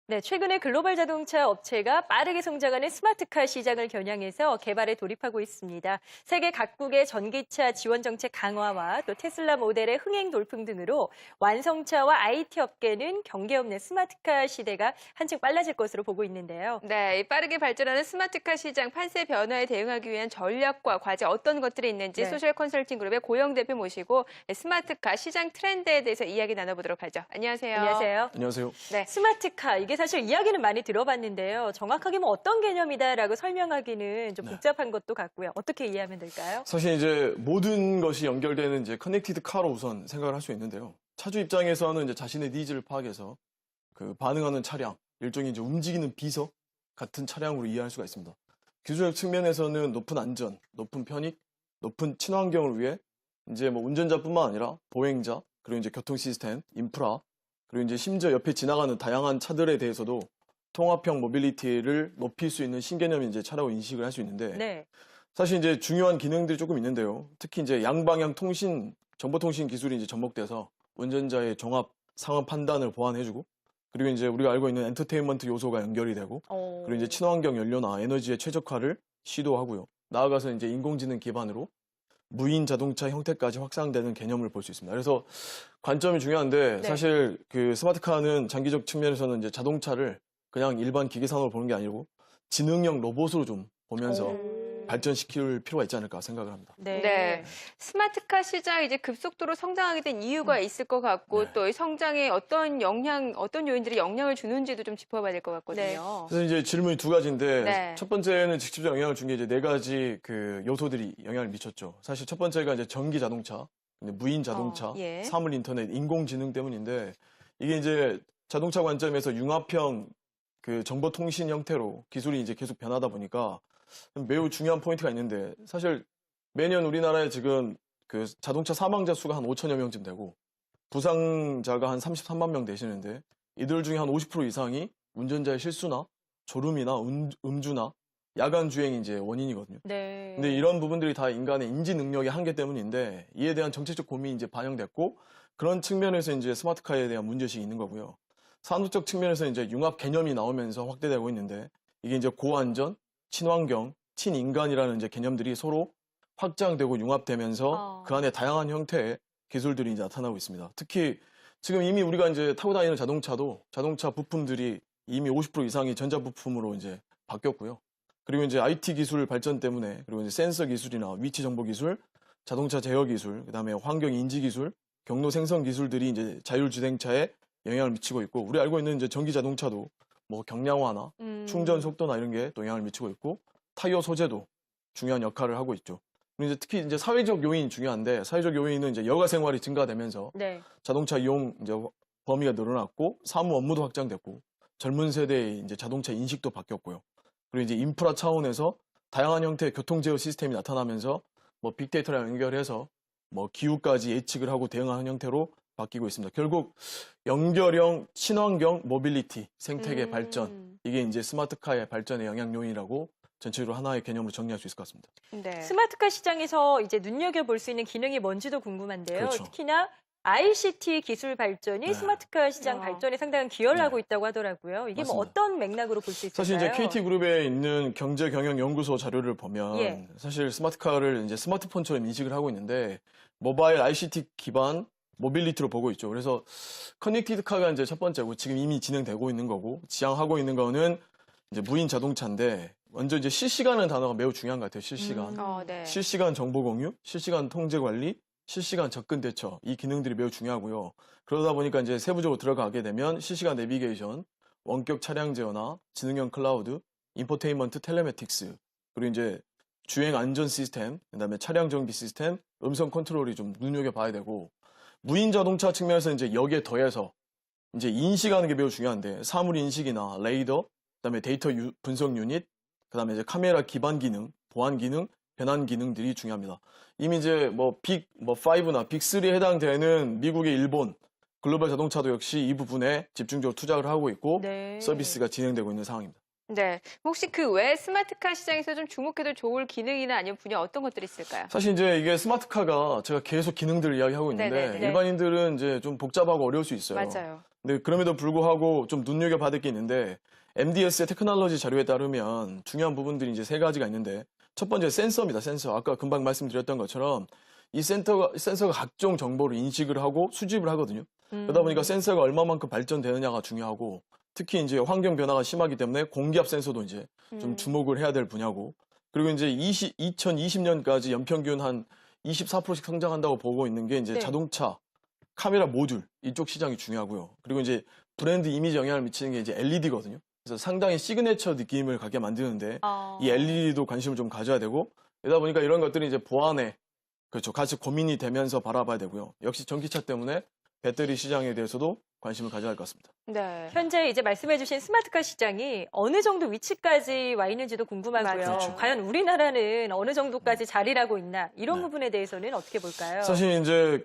네, 최근에 글로벌 자동차 업체가 빠르게 성장하는 스마트카 시장을 겨냥해서 개발에 돌입하고 있습니다. 세계 각국의 전기차 지원 정책 강화와 또 테슬라 모델의 흥행 돌풍 등으로 완성차와 IT 업계는 경계 없는 스마트카 시대가 한층 빨라질 것으로 보고 있는데요. 네, 이 빠르게 발전하는 스마트카 시장 판세 변화에 대응하기 위한 전략과 과제 어떤 것들이 있는지 네. 소셜 컨설팅 그룹의 고영 대표 모시고 스마트카 시장 트렌드에 대해서 이야기 나눠보도록 하죠. 안녕하세요. 안녕하세요. 안녕하세요. 네. 스마트카, 이게 사실 이야기는 많이 들어봤는데요. 정확하게 뭐 어떤 개념이다라고 설명하기는 좀 복잡한 것도 같고요. 어떻게 이해하면 될까요? 사실 이제 모든 것이 연결되는 이제 커넥티드 카로 우선 생각을 할 수 있는데요. 차주 입장에서는 이제 자신의 니즈를 파악해서 그 반응하는 차량, 일종의 이제 움직이는 비석 같은 차량으로 이해할 수가 있습니다. 기술적 측면에서는 높은 안전, 높은 편익, 높은 친환경을 위해 이제 뭐 운전자뿐만 아니라 보행자, 그리고 이제 교통 시스템, 인프라, 그리고 이제 심지어 옆에 지나가는 다양한 차들에 대해서도 통합형 모빌리티를 높일 수 있는 신개념이 이제 차라고 인식을 할 수 있는데 네. 사실 이제 중요한 기능들이 조금 있는데요. 특히 이제 양방향 통신, 정보통신 기술이 이제 접목돼서 운전자의 종합 상황 판단을 보완해주고 그리고 이제 우리가 알고 있는 엔터테인먼트 요소가 연결이 되고 그리고 이제 친환경 연료나 에너지의 최적화를 시도하고요. 나아가서 이제 인공지능 기반으로 무인 자동차 형태까지 확장되는 개념을 볼 수 있습니다. 그래서 관점이 중요한데 네. 사실 그 스마트카는 장기적 측면에서는 이제 자동차를 그냥 일반 기계산업으로 보는 게 아니고 지능형 로봇으로 좀 보면서 발전시킬 필요가 있지 않을까 생각을 합니다. 네. 네. 스마트카 시장이 이제 급속도로 성장하게 된 이유가 있을 것 같고 네. 또 이 성장에 어떤 요인들이 영향을 주는지도 좀 짚어봐야 될 것 같거든요. 그래서 이제 질문이 두 가지인데 네. 첫 번째는 직접적 영향을 준 게 이제 네 가지 그 요소들이 영향을 미쳤죠. 사실 첫 번째가 이제 전기 자동차, 무인 자동차, 예. 사물 인터넷, 인공지능 때문인데 이게 이제 자동차 관점에서 융합형 그 정보통신 형태로 기술이 이제 계속 변하다 보니까 매우 중요한 포인트가 있는데 사실 매년 우리나라에 지금 그 자동차 사망자 수가 한 5천여 명쯤 되고 부상자가 한 33만 명 되시는데 이들 중에 한 50% 이상이 운전자의 실수나 졸음이나 음주나 야간 주행이 이제 원인이거든요. 네. 근데 이런 부분들이 다 인간의 인지 능력의 한계 때문인데 이에 대한 정책적 고민이 이제 반영됐고 그런 측면에서 이제 스마트카에 대한 문제의식이 있는 거고요. 산업적 측면에서 이제 융합 개념이 나오면서 확대되고 있는데 이게 이제 고안전, 친환경, 친인간이라는 이제 개념들이 서로 확장되고 융합되면서 그 안에 다양한 형태의 기술들이 이제 나타나고 있습니다. 특히 지금 이미 우리가 이제 타고 다니는 자동차도 자동차 부품들이 이미 50% 이상이 전자부품으로 이제 바뀌었고요. 그리고 이제 IT 기술 발전 때문에 그리고 이제 센서 기술이나 위치 정보 기술, 자동차 제어 기술, 그다음에 환경 인지 기술, 경로 생성 기술들이 이제 자율주행차에 영향을 미치고 있고 우리 알고 있는 이제 전기 자동차도 뭐 경량화나 충전 속도나 이런 게 또 영향을 미치고 있고 타이어 소재도 중요한 역할을 하고 있죠. 그리고 이제 특히 이제 사회적 요인이 중요한데 사회적 요인은 이제 여가 생활이 증가되면서 네. 자동차 이용 이제 범위가 늘어났고 사무 업무도 확장됐고 젊은 세대의 이제 자동차 인식도 바뀌었고요. 그리고 이제 인프라 차원에서 다양한 형태의 교통 제어 시스템이 나타나면서 뭐 빅데이터랑 연결해서 뭐 기후까지 예측을 하고 대응하는 형태로 바뀌고 있습니다. 결국 연결형 친환경 모빌리티 생태계 발전 이게 이제 스마트카의 발전의 영향 요인이라고 전체적으로 하나의 개념으로 정리할 수 있을 것 같습니다. 네. 스마트카 시장에서 이제 눈여겨볼 수 있는 기능이 뭔지도 궁금한데요. 그렇죠. 특히나 ICT 기술 발전이 네. 스마트카 시장 발전에 상당한 기여를 하고 있다고 하더라고요. 이게 뭐 맞습니다. 어떤 맥락으로 볼 수 있을까요? 사실 이제 KT그룹에 있는 경제경영연구소 자료를 보면 예. 사실 스마트카를 이제 스마트폰처럼 인식을 하고 있는데 모바일 ICT 기반 모빌리티로 보고 있죠. 그래서 커넥티드 카가 이제 첫 번째고 지금 이미 진행되고 있는 거고 지향하고 있는 거는 이제 무인 자동차인데 먼저 이제 실시간은 단어가 매우 중요한 것 같아요. 실시간. 네. 실시간 정보 공유, 실시간 통제 관리, 실시간 접근 대처 이 기능들이 매우 중요하고요. 그러다 보니까 이제 세부적으로 들어가게 되면 실시간 내비게이션, 원격 차량 제어나 지능형 클라우드, 인포테인먼트 텔레매틱스 그리고 이제 주행 안전 시스템, 그다음에 차량 정비 시스템, 음성 컨트롤이 좀 눈여겨봐야 되고 무인 자동차 측면에서 이제 여기에 더해서 이제 인식하는 게 매우 중요한데 사물 인식이나 레이더, 그다음에 데이터 분석 유닛, 그다음에 이제 카메라 기반 기능, 보안 기능, 변환 기능들이 중요합니다. 이미 이제 뭐 빅5나 빅3에 해당되는 미국의 일본 글로벌 자동차도 역시 이 부분에 집중적으로 투자를 하고 있고 네. 서비스가 진행되고 있는 상황입니다. 네. 혹시 그 외 스마트카 시장에서 좀 주목해도 좋을 기능이나 아니면 분야 어떤 것들이 있을까요? 사실 이제 이게 스마트카가 제가 계속 기능들을 이야기하고 있는데 네네네. 일반인들은 이제 좀 복잡하고 어려울 수 있어요. 맞아요. 근데 그럼에도 불구하고 좀 눈여겨받을 게 있는데 MDS의 테크놀로지 자료에 따르면 중요한 부분들이 이제 세 가지가 있는데 첫 번째 센서입니다. 센서. 아까 금방 말씀드렸던 것처럼 이 센서가 각종 정보를 인식을 하고 수집을 하거든요. 그러다 보니까 센서가 얼마만큼 발전되느냐가 중요하고 특히 이제 환경 변화가 심하기 때문에 공기압 센서도 이제 좀 주목을 해야 될 분야고 그리고 이제 2020년까지 연평균 한 24%씩 성장한다고 보고 있는 게 이제 네. 자동차 카메라 모듈 이쪽 시장이 중요하고요. 그리고 이제 브랜드 이미지 영향을 미치는 게 이제 LED거든요. 그래서 상당히 시그네처 느낌을 갖게 만드는데 이 LED도 관심을 좀 가져야 되고 그러다 보니까 이런 것들이 이제 보안에 그렇죠. 같이 고민이 되면서 바라봐야 되고요. 역시 전기차 때문에 배터리 시장에 대해서도 관심을 가져야 할 것 같습니다. 네. 현재 이제 말씀해주신 스마트카 시장이 어느 정도 위치까지 와 있는지도 궁금하고요. 맞아요. 그렇죠. 과연 우리나라는 어느 정도까지 자리를 하고 있나 이런 네. 부분에 대해서는 어떻게 볼까요? 사실 이제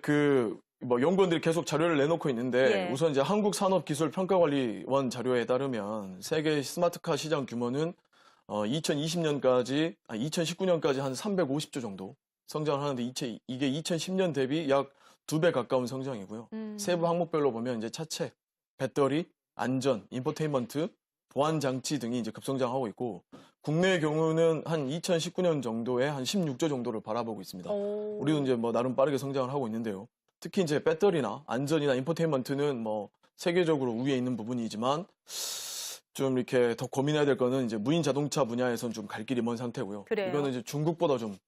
뭐 연구원들이 계속 자료를 내놓고 있는데 예. 우선 이제 한국산업기술평가관리원 자료에 따르면 세계 스마트카 시장 규모는 2019년까지 한 350조 정도 성장을 하는데 이게 2010년 대비 약 2배 가까운 성장이고요. 세부 항목별로 보면 이제 차체, 배터리, 안전, 인포테인먼트, 보안 장치 등이 이제 급성장하고 있고 국내의 경우는 한 2019년 정도에 한 16조 정도를 바라보고 있습니다. 우리도 이제 뭐 나름 빠르게 성장을 하고 있는데요. 특히 이제 배터리나 안전이나 인포테인먼트는 뭐 세계적으로 우위에 있는 부분이지만 좀 이렇게 더 고민해야 될 거는 이제 무인 자동차 분야에선 좀 갈 길이 먼 상태고요. 그래요? 이거는 이제 중국보다 좀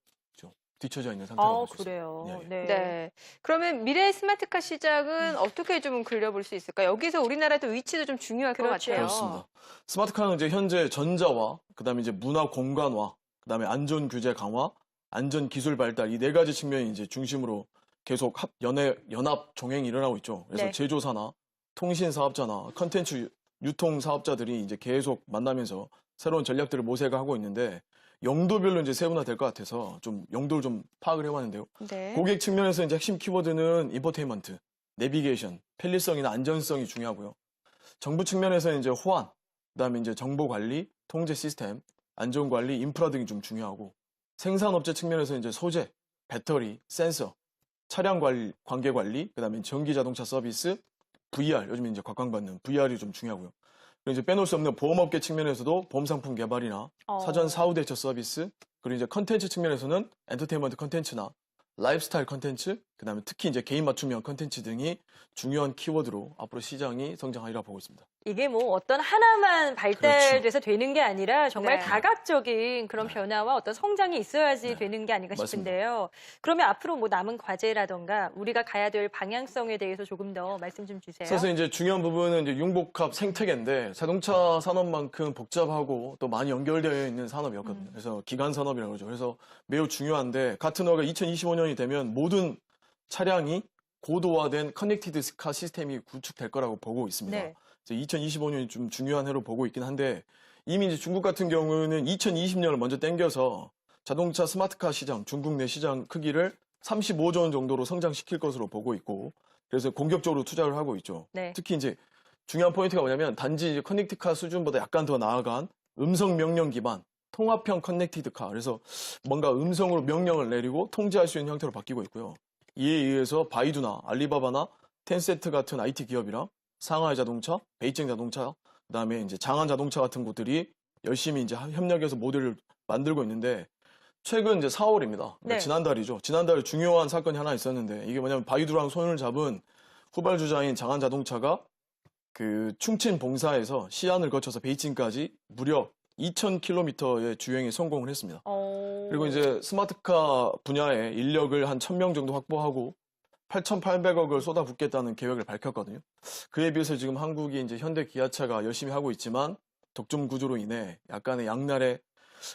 뒤처져 있는 상태라고 볼 수 있습니다. 그래요. 예, 예. 네. 네. 그러면 미래의 스마트카 시장은 어떻게 좀 그려볼 수 있을까요? 여기서 우리나라도 위치도 좀 중요할 것 그렇죠. 같아요. 그렇습니다. 스마트카는 이제 현재 전자화, 그다음에 이제 문화 공간화, 그다음에 안전 규제 강화, 안전 기술 발달 이 네 가지 측면이 이제 중심으로 계속 연합 종행이 일어나고 있죠. 그래서 네. 제조사나 통신 사업자나 컨텐츠 유통 사업자들이 이제 계속 만나면서 새로운 전략들을 모색하고 있는데 용도별로 이제 세분화될 것 같아서 좀 용도를 좀 파악을 해봤는데요. 네. 고객 측면에서 이제 핵심 키워드는 인포테인먼트, 내비게이션, 편리성이나 안전성이 중요하고요. 정부 측면에서 이제 호환, 그다음에 이제 정보 관리, 통제 시스템, 안전 관리, 인프라 등이 좀 중요하고 생산업체 측면에서 이제 소재, 배터리, 센서, 차량 관계 관리, 그다음에 전기 자동차 서비스, VR, 요즘 이제 각광받는 VR이 좀 중요하고요. 그리고 이제 빼놓을 수 없는 보험업계 측면에서도 보험 상품 개발이나 사전 사후 대처 서비스, 그리고 이제 컨텐츠 측면에서는 엔터테인먼트 컨텐츠나 라이프스타일 컨텐츠, 그다음에 특히 이제 개인 맞춤형 컨텐츠 등이 중요한 키워드로 앞으로 시장이 성장하리라 보고 있습니다. 이게 뭐 어떤 하나만 발달돼서 되는 게 아니라 정말 네. 다각적인 그런 변화와 어떤 성장이 있어야지 되는 게 아닌가 맞습니다. 싶은데요. 그러면 앞으로 뭐 남은 과제라던가 우리가 가야 될 방향성에 대해서 조금 더 말씀 좀 주세요. 사실 이제 중요한 부분은 이제 융복합 생태계인데 자동차 산업만큼 복잡하고 또 많이 연결되어 있는 산업이었거든요. 그래서 기간 산업이라고 그러죠. 그래서 매우 중요한데 가트너가 2025년이 되면 모든 차량이 고도화된 커넥티드 카 시스템이 구축될 거라고 보고 있습니다. 네. 2025년이 좀 중요한 해로 보고 있긴 한데 이미 이제 중국 같은 경우는 2020년을 먼저 땡겨서 자동차 스마트카 시장, 중국 내 시장 크기를 35조 원 정도로 성장시킬 것으로 보고 있고 그래서 공격적으로 투자를 하고 있죠. 네. 특히 이제 중요한 포인트가 뭐냐면 단지 이제 커넥티카 수준보다 약간 더 나아간 음성 명령 기반 통합형 커넥티드카 그래서 뭔가 음성으로 명령을 내리고 통제할 수 있는 형태로 바뀌고 있고요. 이에 의해서 바이두나 알리바바나 텐센트 같은 IT 기업이랑 상하이 자동차, 베이징 자동차, 그다음에 이제 장안 자동차 같은 곳들이 열심히 이제 협력해서 모델을 만들고 있는데 최근 이제 4월입니다. 그러니까 네. 지난달이죠. 지난달에 중요한 사건이 하나 있었는데 이게 뭐냐면 바이두랑 손을 잡은 후발주자인 장안 자동차가 그 충친 봉사에서 시안을 거쳐서 베이징까지 무려 2,000km의 주행에 성공을 했습니다. 그리고 이제 스마트카 분야에 인력을 한 1,000명 정도 확보하고 8,800억을 쏟아붓겠다는 계획을 밝혔거든요. 그에 비해서 지금 한국이 이제 현대 기아차가 열심히 하고 있지만 독점 구조로 인해 약간의 양날의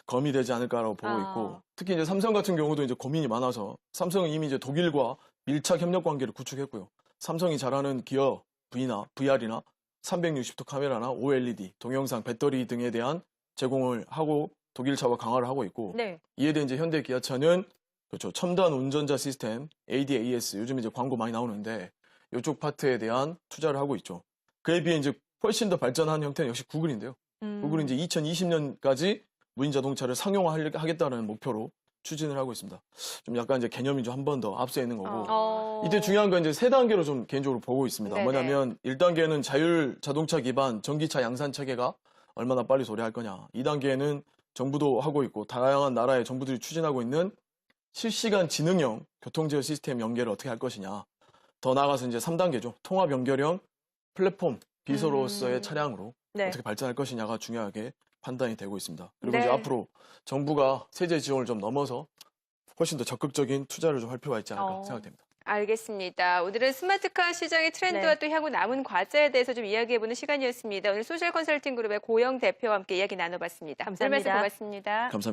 검이 되지 않을까라고 보고 있고 특히 이제 삼성 같은 경우도 이제 고민이 많아서 삼성은 이미 이제 독일과 밀착 협력 관계를 구축했고요. 삼성이 잘하는 기어 V나 VR이나 360도 카메라나 OLED, 동영상, 배터리 등에 대한 제공을 하고 독일차와 강화를 하고 있고 네. 이에 대해 이제 현대 기아차는 그렇죠. 첨단 운전자 시스템, ADAS, 요즘 이제 광고 많이 나오는데 이쪽 파트에 대한 투자를 하고 있죠. 그에 비해 이제 훨씬 더 발전한 형태는 역시 구글인데요. 그리고 이제 2020년까지 무인 자동차를 상용화하겠다는 목표로 추진을 하고 있습니다. 좀 약간 이제 개념이 좀 한 번 더 앞서 있는 거고. 이때 중요한 건 이제 세 단계로 좀 개인적으로 보고 있습니다. 네네. 뭐냐면 1단계는 자율 자동차 기반 전기차 양산 체계가 얼마나 빨리 도래할 거냐. 2단계는 정부도 하고 있고 다양한 나라의 정부들이 추진하고 있는 실시간 지능형 교통제어 시스템 연계를 어떻게 할 것이냐. 더 나아가서 이제 3단계죠. 통합 연결형 플랫폼 비서로서의 차량으로 네. 어떻게 발전할 것이냐가 중요하게 판단이 되고 있습니다. 그리고 네. 이제 앞으로 정부가 세제 지원을 좀 넘어서 훨씬 더 적극적인 투자를 좀 할 필요가 있지 않을까 생각됩니다. 알겠습니다. 오늘은 스마트카 시장의 트렌드와 네. 또 향후 남은 과제에 대해서 좀 이야기해보는 시간이었습니다. 오늘 소셜 컨설팅 그룹의 고영 대표와 함께 이야기 나눠봤습니다. 오늘 말씀 감사합니다. 고맙습니다. 감사합니다.